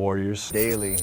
Warriors daily.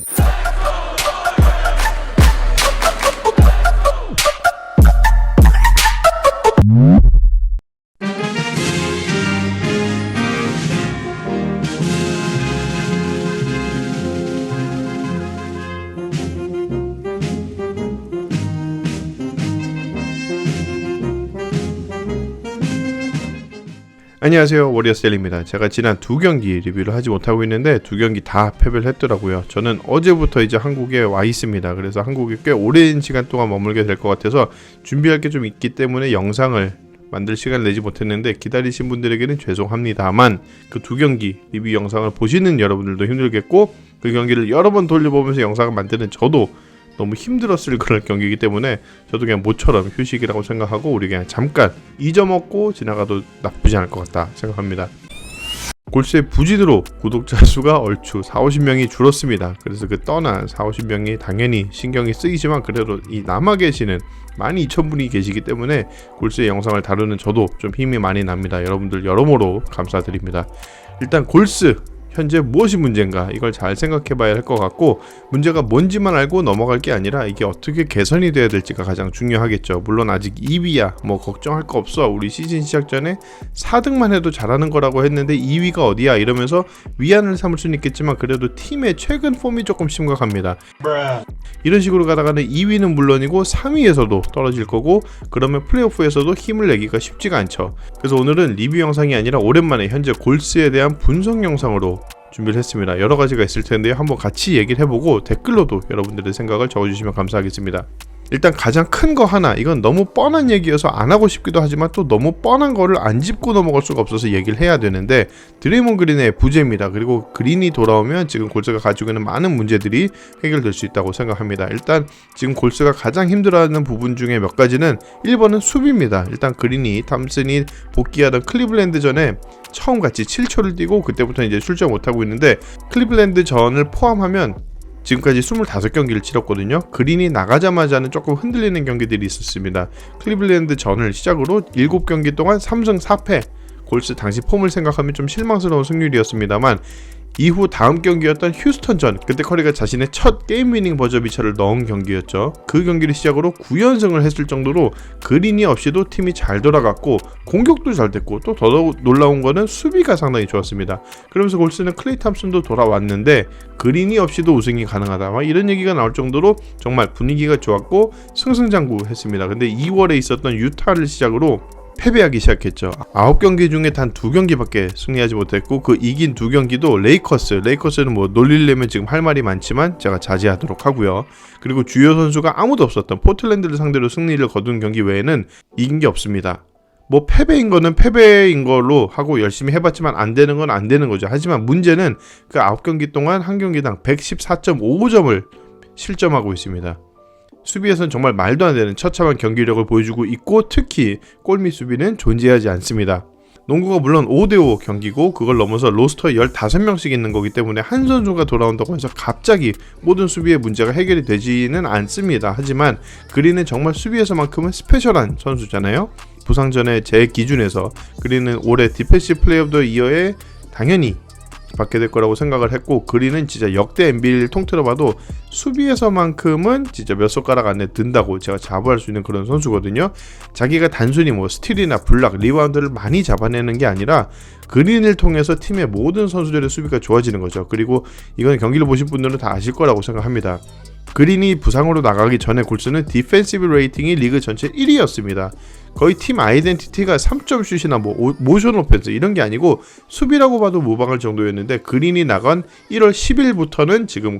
안녕하세요, 워리어스 델리입니다. 제가 지난 두 경기 리뷰를 하지 못하고 있는데 두 경기 다 패배를 했더라고요. 저는 어제부터 이제 한국에 와 있습니다. 그래서 한국에 꽤 오랜 시간 동안 머물게 될 것 같아서 준비할 게 좀 있기 때문에 영상을 만들 시간을 내지 못했는데 기다리신 분들에게는 죄송합니다만 그 두 경기 리뷰 영상을 보시는 여러분들도 힘들겠고 그 경기를 여러 번 돌려보면서 영상을 만드는 저도 너무 힘들었을 그런 경기이기 때문에 저도 그냥 모처럼 휴식이라고 생각하고 우리 그냥 잠깐 잊어먹고 지나가도 나쁘지 않을 것 같다 생각합니다. 골스의 부진으로 구독자 수가 얼추 40-50명이 줄었습니다. 그래서 그 떠난 40-50명이 당연히 신경이 쓰이지만 그래도 이 남아 계시는 12,000분이 계시기 때문에 골스의 영상을 다루는 저도 좀 힘이 많이 납니다. 여러분들 여러모로 감사드립니다. 일단 골스 현재 무엇이 문제인가 이걸 잘 생각해 봐야 할 것 같고 문제가 뭔지만 알고 넘어갈 게 아니라 이게 어떻게 개선이 돼야 될지가 가장 중요하겠죠. 물론 아직 2위야 뭐 걱정할 거 없어, 우리 시즌 시작 전에 4등만 해도 잘하는 거라고 했는데 2위가 어디야 이러면서 위안을 삼을 수는 있겠지만 그래도 팀의 최근 폼이 조금 심각합니다. 이런 식으로 가다가는 2위는 물론이고 3위에서도 떨어질 거고 그러면 플레이오프에서도 힘을 내기가 쉽지가 않죠. 그래서 오늘은 리뷰 영상이 아니라 오랜만에 현재 골스에 대한 분석 영상으로 준비를 했습니다. 여러 가지가 있을 텐데요. 한번 같이 얘기를 해보고 댓글로도 여러분들의 생각을 적어주시면 감사하겠습니다. 일단 가장 큰 거 하나, 이건 너무 뻔한 얘기여서 안 하고 싶기도 하지만 또 너무 뻔한 거를 안 짚고 넘어갈 수가 없어서 얘기를 해야 되는데 드레이몬 그린의 부재입니다. 그리고 그린이 돌아오면 지금 골스가 가지고 있는 많은 문제들이 해결될 수 있다고 생각합니다. 일단 지금 골스가 가장 힘들어하는 부분 중에 몇 가지는 1번은 수비입니다. 일단 그린이 탐슨이 복귀하던 클리블랜드 전에 처음 같이 7초를 뛰고 그때부터 이제 출전 못하고 있는데 클리블랜드 전을 포함하면 지금까지 25경기를 치렀거든요. 그린이 나가자마자는 조금 흔들리는 경기들이 있었습니다. 클리블랜드 전을 시작으로 7경기 동안 3승 4패, 골스 당시 폼을 생각하면 좀 실망스러운 승률이었습니다만 이후 다음 경기였던 휴스턴전, 그때 커리가 자신의 첫 게임 위닝 버저비처를 넣은 경기였죠. 그 경기를 시작으로 9연승을 했을 정도로 그린이 없이도 팀이 잘 돌아갔고 공격도 잘 됐고 또 더더욱 놀라운 거는 수비가 상당히 좋았습니다. 그러면서 골스는 클레이 탐슨도 돌아왔는데 그린이 없이도 우승이 가능하다 막 이런 얘기가 나올 정도로 정말 분위기가 좋았고 승승장구했습니다. 근데 2월에 있었던 유타를 시작으로 패배하기 시작했죠. 9경기 중에 단 2경기밖에 승리하지 못했고 그 이긴 2경기도 레이커스는 뭐 놀리려면 지금 할 말이 많지만 제가 자제하도록 하고요. 그리고 주요 선수가 아무도 없었던 포틀랜드를 상대로 승리를 거둔 경기 외에는 이긴 게 없습니다. 뭐 패배인 거는 패배인 걸로 하고 열심히 해봤지만 안 되는 건 안 되는 거죠. 하지만 문제는 그 9경기 동안 한 경기당 114.55점을 실점하고 있습니다. 수비에서는 정말 말도 안 되는 처참한 경기력을 보여주고 있고 특히 골밑 수비는 존재하지 않습니다. 농구가 물론 5대5 경기고 그걸 넘어서 로스터에 15명씩 있는 거기 때문에 한 선수가 돌아온다고 해서 갑자기 모든 수비의 문제가 해결이 되지는 않습니다. 하지만 그린은 정말 수비에서만큼은 스페셜한 선수잖아요. 부상 전에 제 기준에서 그린은 올해 디펜시브 플레이어 오브 더 이어에 당연히 받게 될 거라고 생각을 했고 그린은 진짜 역대 NBA를 통틀어 봐도 수비에서만큼은 진짜 몇 손가락 안에 든다고 제가 자부할 수 있는 그런 선수거든요. 자기가 단순히 뭐 스틸이나 블락, 리바운드를 많이 잡아내는 게 아니라 그린을 통해서 팀의 모든 선수들의 수비가 좋아지는 거죠. 그리고 이건 경기를 보신 분들은 다 아실 거라고 생각합니다. 그린이 부상으로 나가기 전에 골스는 디펜시브 레이팅이 리그 전체 1위였습니다. 거의 팀 아이덴티티가 3점 슛이나 뭐 모션 오펜스 이런 게 아니고 수비라고 봐도 무방할 정도였는데 그린이 나간 1월 10일부터는 지금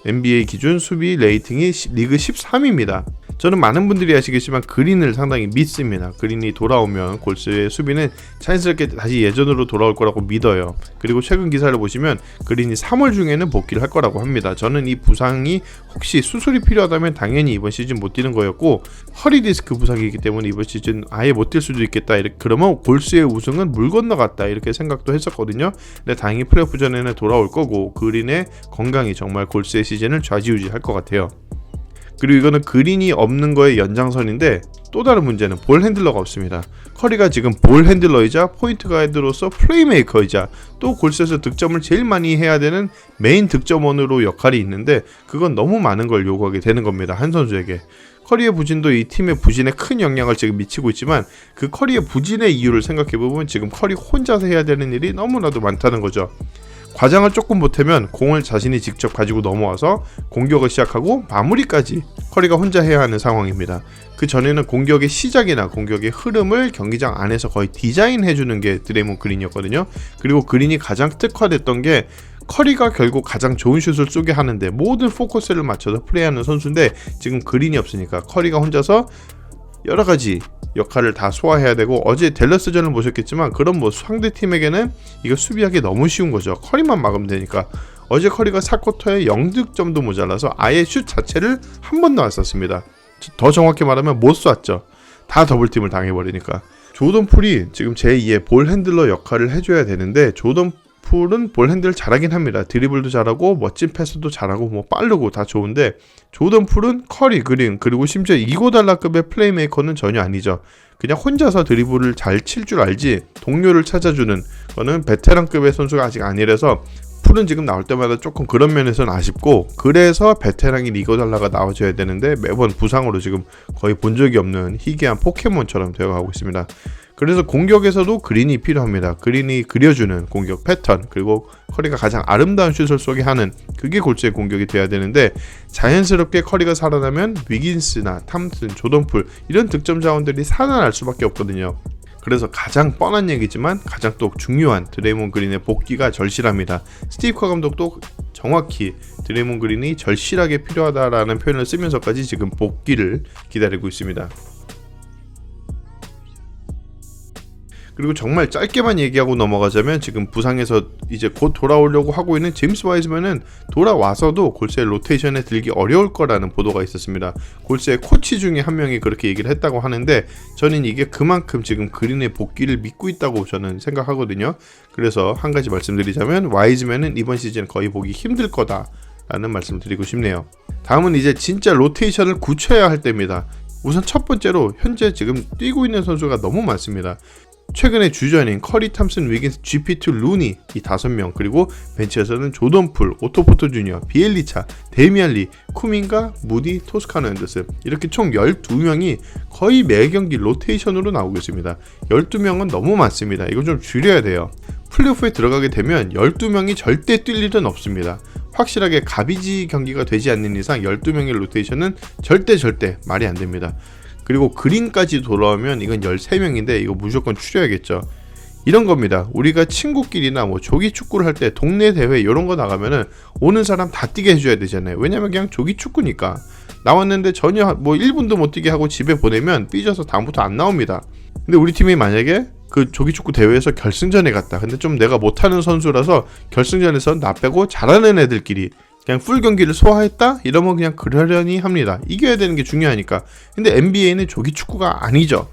NBA 기준 수비 레이팅이 리그 13위입니다. 저는 많은 분들이 아시겠지만 그린을 상당히 믿습니다. 그린이 돌아오면 골스의 수비는 자연스럽게 다시 예전으로 돌아올 거라고 믿어요. 그리고 최근 기사를 보시면 그린이 3월 중에는 복귀를 할 거라고 합니다. 저는 이 부상이 혹시 수술이 필요하다면 당연히 이번 시즌 못 뛰는 거였고 허리 디스크 부상이기 때문에 이번 시즌 아예 못 뛸 수도 있겠다. 그러면 골스의 우승은 물 건너갔다 이렇게 생각도 했었거든요. 근데 다행히 플레이오프 전에는 돌아올 거고 그린의 건강이 정말 골스의 시즌을 좌지우지할 것 같아요. 그리고 이거는 그린이 없는 거의 연장선인데 또 다른 문제는 볼 핸들러가 없습니다. 커리가 지금 볼 핸들러이자 포인트 가이드로서 플레이메이커이자 또 골셋에서 득점을 제일 많이 해야 되는 메인 득점원으로 역할이 있는데 그건 너무 많은 걸 요구하게 되는 겁니다. 한 선수에게. 커리의 부진도 이 팀의 부진에 큰 영향을 지금 미치고 있지만 그 커리의 부진의 이유를 생각해보면 지금 커리 혼자서 해야 되는 일이 너무나도 많다는 거죠. 과장을 조금 보태면 공을 자신이 직접 가지고 넘어와서 공격을 시작하고 마무리까지 커리가 혼자 해야 하는 상황입니다. 그 전에는 공격의 시작이나 공격의 흐름을 경기장 안에서 거의 디자인해주는 게 드레이몬드 그린이었거든요. 그리고 그린이 가장 특화됐던 게 커리가 결국 가장 좋은 슛을 쏘게 하는데 모든 포커스를 맞춰서 플레이하는 선수인데 지금 그린이 없으니까 커리가 혼자서 여러가지 역할을 다 소화해야 되고 어제 댈러스전을 보셨겠지만 그런 뭐 상대팀에게는 이거 수비하기 너무 쉬운 거죠. 커리만 막으면 되니까. 어제 커리가 4쿼터에 0득점도 모자라서 아예 슛 자체를 한 번도 안 쐈습니다. 더 정확히 말하면 못 쐈죠. 다 더블팀을 당해버리니까. 조던 풀이 지금 제2의 볼 핸들러 역할을 해줘야 되는데 조던 풀은 볼 핸들 잘하긴 합니다. 드리블도 잘하고 멋진 패스도 잘하고 뭐 빠르고 다 좋은데 조던 풀은 커리, 그린 그리고 심지어 이고달라급의 플레이메이커는 전혀 아니죠. 그냥 혼자서 드리블을 잘 칠 줄 알지 동료를 찾아주는 거는 베테랑급의 선수가 아직 아니라서 풀은 지금 나올 때마다 조금 그런 면에서는 아쉽고 그래서 베테랑인 이고달라가 나와줘야 되는데 매번 부상으로 지금 거의 본 적이 없는 희귀한 포켓몬처럼 되어가고 있습니다. 그래서 공격에서도 그린이 필요합니다. 그린이 그려주는 공격 패턴 그리고 커리가 가장 아름다운 슛을 쏘게 하는 그게 골스의 공격이 돼야 되는데 자연스럽게 커리가 살아나면 위긴스나 탐슨, 조던풀 이런 득점 자원들이 살아날 수밖에 없거든요. 그래서 가장 뻔한 얘기지만 가장 또 중요한 드레이몬드 그린의 복귀가 절실합니다. 스티브 커 감독도 정확히 드레이몬드 그린이 절실하게 필요하다라는 표현을 쓰면서까지 지금 복귀를 기다리고 있습니다. 그리고 정말 짧게만 얘기하고 넘어가자면 지금 부상에서 이제 곧 돌아오려고 하고 있는 제임스 와이즈맨은 돌아와서도 골스의 로테이션에 들기 어려울 거라는 보도가 있었습니다. 골스의 코치 중에 한 명이 그렇게 얘기를 했다고 하는데 저는 이게 그만큼 지금 그린의 복귀를 믿고 있다고 저는 생각하거든요. 그래서 한 가지 말씀드리자면 와이즈맨은 이번 시즌 거의 보기 힘들 거다라는 말씀을 드리고 싶네요. 다음은 이제 진짜 로테이션을 굳혀야 할 때입니다. 우선 첫 번째로 현재 지금 뛰고 있는 선수가 너무 많습니다. 최근에 주전인 커리, 탐슨, 위긴스, GP2, 루니 이 5명 그리고 벤치에서는 조던 풀, 오토 포터 주니어, 비엘리차, 데미안 리, 쿠민가, 무디, 토스카노 앤더슨 이렇게 총 12명이 거의 매 경기 로테이션으로 나오고 있습니다. 12명은 너무 많습니다. 이거 좀 줄여야 돼요. 플레이오프에 들어가게 되면 12명이 절대 뛸 일은 없습니다. 확실하게 가비지 경기가 되지 않는 이상 12명의 로테이션은 절대 말이 안 됩니다. 그리고 그린까지 돌아오면 이건 13명인데 이거 무조건 추려야겠죠. 이런 겁니다. 우리가 친구끼리나 뭐 조기 축구를 할 때 동네 대회 이런 거 나가면은 오는 사람 다 뛰게 해줘야 되잖아요. 왜냐면 그냥 조기 축구니까. 나왔는데 전혀 뭐 1분도 못 뛰게 하고 집에 보내면 삐져서 다음부터 안 나옵니다. 근데 우리 팀이 만약에 그 조기 축구 대회에서 결승전에 갔다. 근데 좀 내가 못하는 선수라서 결승전에서 나 빼고 잘하는 애들끼리 그냥 풀 경기를 소화했다? 이러면 그냥 그러려니 합니다. 이겨야 되는 게 중요하니까. 근데 NBA는 조기 축구가 아니죠.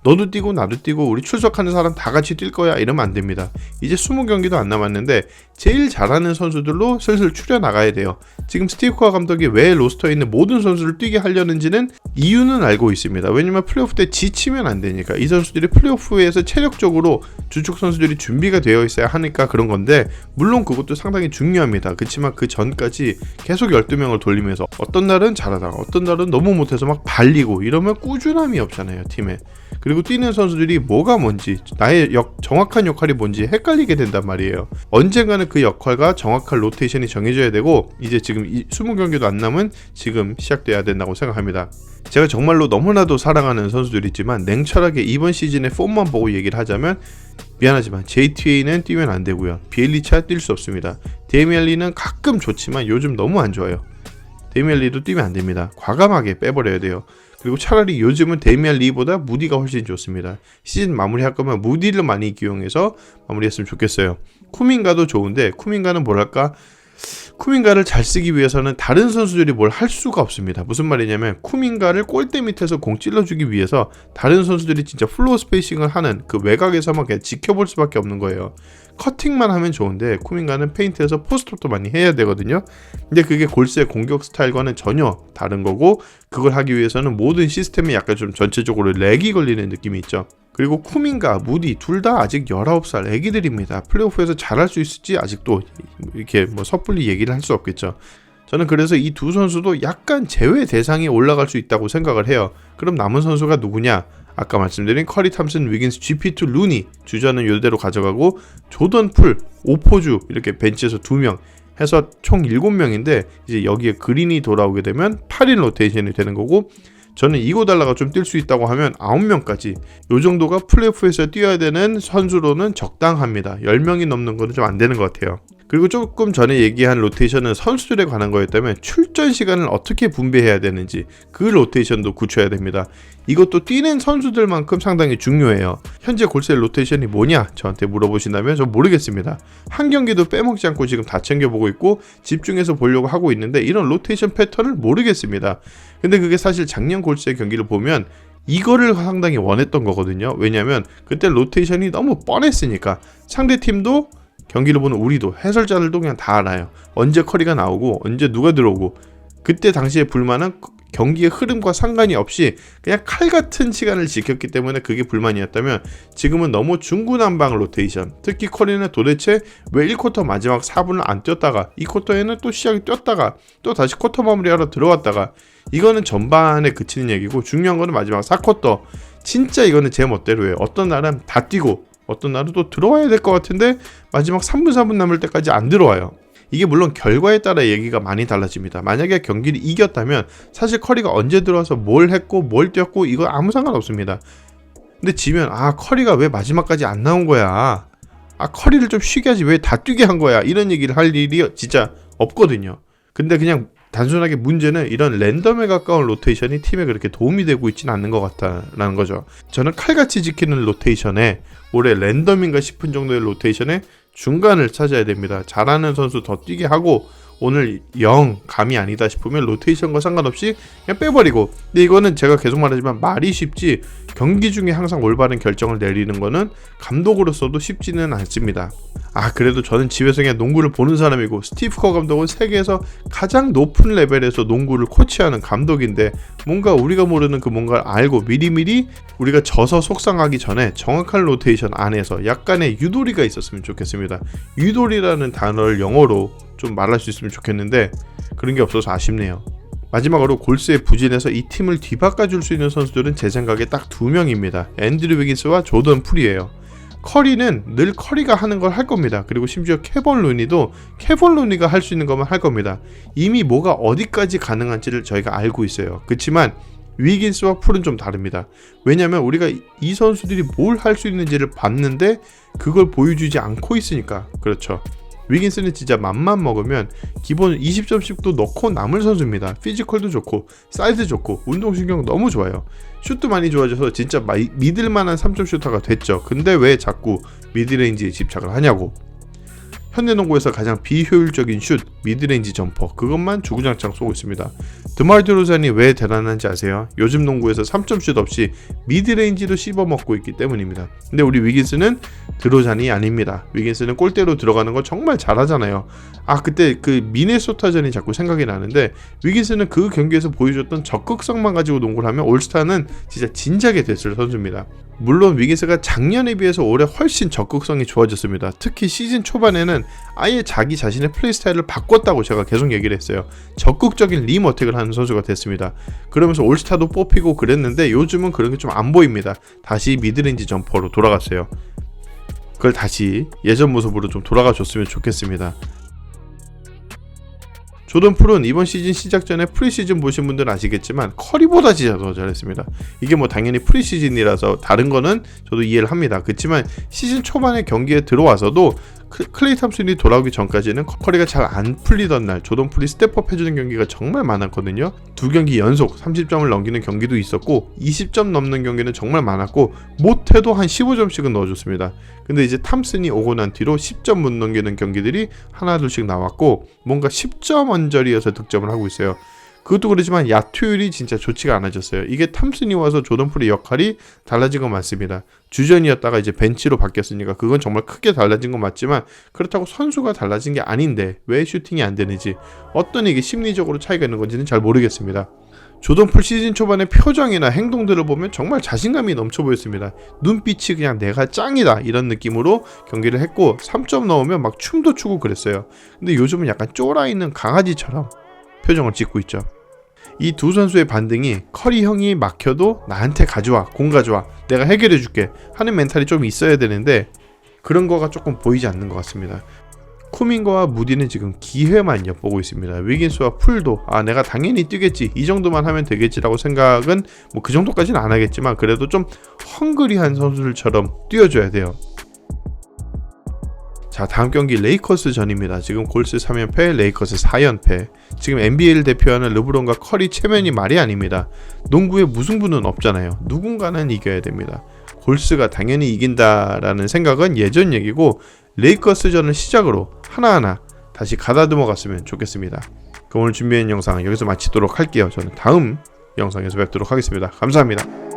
너도 뛰고 나도 뛰고 우리 출석하는 사람 다 같이 뛸 거야 이러면 안 됩니다. 이제 20경기도 안 남았는데 제일 잘하는 선수들로 슬슬 추려 나가야 돼요. 지금 스티브 커 감독이 왜 로스터에 있는 모든 선수를 뛰게 하려는지는 이유는 알고 있습니다. 왜냐면 플레이오프 때 지치면 안 되니까. 이 선수들이 플레이오프에서 체력적으로 주축 선수들이 준비가 되어 있어야 하니까 그런 건데 물론 그것도 상당히 중요합니다. 그렇지만 그 전까지 계속 12명을 돌리면서 어떤 날은 잘하다가 어떤 날은 너무 못해서 막 발리고 이러면 꾸준함이 없잖아요 팀에. 그리고 뛰는 선수들이 뭐가 뭔지 나의 정확한 역할이 뭔지 헷갈리게 된단 말이에요. 언젠가는 그 역할과 정확한 로테이션이 정해져야 되고 이제 지금 20경기도 안 남은 지금 시작돼야 된다고 생각합니다. 제가 정말로 너무나도 사랑하는 선수들이 있지만 냉철하게 이번 시즌의 폼만 보고 얘기를 하자면 미안하지만 JTA는 뛰면 안 되고요. 비엘리차 뛸 수 없습니다. 데미안 리는 가끔 좋지만 요즘 너무 안 좋아요. 데미안 리도 뛰면 안 됩니다. 과감하게 빼버려야 돼요. 그리고 차라리 요즘은 데미안 리보다 무디가 훨씬 좋습니다. 시즌 마무리할 거면 무디를 많이 기용해서 마무리했으면 좋겠어요. 쿠민가도 좋은데 쿠민가는 뭐랄까 쿠민가를 잘 쓰기 위해서는 다른 선수들이 뭘 할 수가 없습니다. 무슨 말이냐면 쿠민가를 골대 밑에서 공 찔러주기 위해서 다른 선수들이 진짜 플로어 스페이싱을 하는 그 외곽에서만 그냥 지켜볼 수밖에 없는 거예요. 커팅만 하면 좋은데 쿠민가는 페인트에서 포스트업도 많이 해야 되거든요. 근데 그게 골스의 공격 스타일과는 전혀 다른 거고, 그걸 하기 위해서는 모든 시스템이 약간 좀 전체적으로 렉이 걸리는 느낌이 있죠. 그리고 쿠민과 무디 둘 다 아직 19살 애기들입니다. 플레이오프에서 잘할 수 있을지 아직도 이렇게 뭐 섣불리 얘기를 할 수 없겠죠. 저는 그래서 이 두 선수도 약간 제외 대상에 올라갈 수 있다고 생각을 해요. 그럼 남은 선수가 누구냐? 아까 말씀드린 커리, 탐슨, 위긴스, GP2, 루니 주전은 이대로 가져가고, 조던, 풀, 오포주 이렇게 벤치에서 2명 해서 총 7명인데 이제 여기에 그린이 돌아오게 되면 8인 로테이션이 되는 거고, 저는 이고달라가 좀 뛸 수 있다고 하면 9명까지, 요 정도가 플레이오프에서 뛰어야 되는 선수로는 적당합니다. 10명이 넘는 거는 좀 안 되는 것 같아요. 그리고 조금 전에 얘기한 로테이션은 선수들에 관한 거였다면 출전 시간을 어떻게 분배해야 되는지 그 로테이션도 굳혀야 됩니다. 이것도 뛰는 선수들만큼 상당히 중요해요. 현재 골스의 로테이션이 뭐냐 저한테 물어보신다면 전 모르겠습니다. 한 경기도 빼먹지 않고 지금 다 챙겨보고 있고 집중해서 보려고 하고 있는데 이런 로테이션 패턴을 모르겠습니다. 근데 그게 사실 작년 골스의 경기를 보면 이거를 상당히 원했던 거거든요. 왜냐면 그때 로테이션이 너무 뻔했으니까. 상대 팀도 경기를 보는 우리도, 해설자들도 그냥 다 알아요. 언제 커리가 나오고 언제 누가 들어오고, 그때 당시에 불만은 경기의 흐름과 상관이 없이 그냥 칼같은 시간을 지켰기 때문에 그게 불만이었다면, 지금은 너무 중구난방 로테이션, 특히 커리는 도대체 왜 1쿼터 마지막 4분을 안 뛰었다가 2쿼터에는 또 시작이 뛰었다가 또 다시 쿼터 마무리하러 들어왔다가, 이거는 전반에 그치는 얘기고, 중요한 거는 마지막 4쿼터 진짜 이거는 제 멋대로예요. 어떤 날은 다 뛰고 어떤 날은 또 들어와야 될 것 같은데 마지막 3분 4분 남을 때까지 안 들어와요. 이게 물론 결과에 따라 얘기가 많이 달라집니다. 만약에 경기를 이겼다면 사실 커리가 언제 들어와서 뭘 했고 뭘 뛰었고 이거 아무 상관없습니다. 근데 지면 커리가 왜 마지막까지 안 나온 거야, 커리를 좀 쉬게 하지 왜 다 뛰게 한 거야, 이런 얘기를 할 일이 진짜 없거든요. 근데 그냥 단순하게 문제는 이런 랜덤에 가까운 로테이션이 팀에 그렇게 도움이 되고 있지는 않는 것 같다라는 거죠. 저는 칼같이 지키는 로테이션에, 올해 랜덤인가 싶은 정도의 로테이션에 중간을 찾아야 됩니다. 잘하는 선수 더 뛰게 하고, 오늘 영 감이 아니다 싶으면 로테이션과 상관없이 그냥 빼버리고. 근데 이거는 제가 계속 말하지만 말이 쉽지 경기 중에 항상 올바른 결정을 내리는 거는 감독으로서도 쉽지는 않습니다. 그래도 저는 집에서 그냥 농구를 보는 사람이고, 스티브 커 감독은 세계에서 가장 높은 레벨에서 농구를 코치하는 감독인데, 뭔가 우리가 모르는 그 뭔가를 알고 미리미리 우리가 져서 속상하기 전에 정확한 로테이션 안에서 약간의 유도리가 있었으면 좋겠습니다. 유도리라는 단어를 영어로 좀 말할 수 있으면 좋겠는데 그런 게 없어서 아쉽네요. 마지막으로 골스의 부진에서 이 팀을 뒤바꿔줄 수 있는 선수들은 제 생각에 딱 2명입니다. 앤드류 위긴스와 조던 풀이에요. 커리는 늘 커리가 하는 걸 할 겁니다. 그리고 심지어 케번 루니도 케번 루니가 할 수 있는 것만 할 겁니다. 이미 뭐가 어디까지 가능한지를 저희가 알고 있어요. 그렇지만 위긴스와 풀은 좀 다릅니다. 왜냐면 우리가 이 선수들이 뭘 할 수 있는지를 봤는데 그걸 보여주지 않고 있으니까 그렇죠. 위긴스는 진짜 맘만 먹으면 기본 20점씩도 넣고 남을 선수입니다. 피지컬도 좋고 사이즈 좋고 운동신경 너무 좋아요. 슛도 많이 좋아져서 진짜 믿을만한 3점 슈터가 됐죠. 근데 왜 자꾸 미드레인지에 집착을 하냐고. 현대농구에서 가장 비효율적인 슛, 미드레인지 점퍼, 그것만 주구장창 쏘고 있습니다. 드말 드로잔이 왜 대단한지 아세요? 요즘 농구에서 3점 슛 없이 미드레인지도 씹어먹고 있기 때문입니다. 근데 우리 위긴스는 드로잔이 아닙니다. 위긴스는 골대로 들어가는 거 정말 잘하잖아요. 그때 그 미네소타전이 자꾸 생각이 나는데, 위긴스는 그 경기에서 보여줬던 적극성만 가지고 농구를 하면 올스타는 진짜 진작에 됐을 선수입니다. 물론 위긴스가 작년에 비해서 올해 훨씬 적극성이 좋아졌습니다. 특히 시즌 초반에는 아예 자기 자신의 플레이 스타일을 바꿨다고 제가 계속 얘기를 했어요. 적극적인 림 어택을 하는 선수가 됐습니다. 그러면서 올스타도 뽑히고 그랬는데 요즘은 그런 게 좀 안 보입니다. 다시 미드레인지 점퍼로 돌아갔어요. 그걸 다시 예전 모습으로 좀 돌아가 줬으면 좋겠습니다. 조던 풀은 이번 시즌 시작 전에 프리시즌 보신 분들은 아시겠지만 커리보다 진짜 더 잘했습니다. 이게 뭐 당연히 프리시즌이라서 다른 거는 저도 이해를 합니다. 그렇지만 시즌 초반에 경기에 들어와서도 클레이 탐슨이 돌아오기 전까지는 커리가 잘 안 풀리던 날 조던 풀이 스텝업 해주는 경기가 정말 많았거든요. 2경기 연속 30점을 넘기는 경기도 있었고 20점 넘는 경기는 정말 많았고 못해도 한 15점씩은 넣어줬습니다. 근데 이제 탐슨이 오고 난 뒤로 10점 못 넘기는 경기들이 하나 둘씩 나왔고 뭔가 10점 언저리여서 득점을 하고 있어요. 그것도 그렇지만 야투율이 진짜 좋지가 않아졌어요. 이게 탐슨이 와서 조던 풀의 역할이 달라진 건 맞습니다. 주전이었다가 이제 벤치로 바뀌었으니까 그건 정말 크게 달라진 건 맞지만 그렇다고 선수가 달라진 게 아닌데 왜 슈팅이 안 되는지 어떤 이게 심리적으로 차이가 있는 건지는 잘 모르겠습니다. 조던 풀 시즌 초반의 표정이나 행동들을 보면 정말 자신감이 넘쳐 보였습니다. 눈빛이 그냥 내가 짱이다 이런 느낌으로 경기를 했고 3점 넣으면 막 춤도 추고 그랬어요. 근데 요즘은 약간 쫄아있는 강아지처럼 표정을 짓고 있죠. 이 두 선수의 반등이 커리 형이 막혀도 나한테 가져와, 공 가져와, 내가 해결해 줄게 하는 멘탈이 좀 있어야 되는데 그런 거가 조금 보이지 않는 것 같습니다. 쿠민거와 무디는 지금 기회만 엿보고 있습니다. 위긴스와 풀도 내가 당연히 뛰겠지, 이 정도만 하면 되겠지라고 생각은 뭐 그 정도까지는 안 하겠지만 그래도 좀 헝그리한 선수들처럼 뛰어줘야 돼요. 자, 다음 경기 레이커스 전입니다. 지금 골스 3연패, 레이커스 4연패. 지금 NBA를 대표하는 르브론과 커리 체면이 말이 아닙니다. 농구에 무승부는 없잖아요. 누군가는 이겨야 됩니다. 골스가 당연히 이긴다라는 생각은 예전 얘기고 레이커스전을 시작으로 하나하나 다시 가다듬어 갔으면 좋겠습니다. 그럼 오늘 준비한 영상 여기서 마치도록 할게요. 저는 다음 영상에서 뵙도록 하겠습니다. 감사합니다.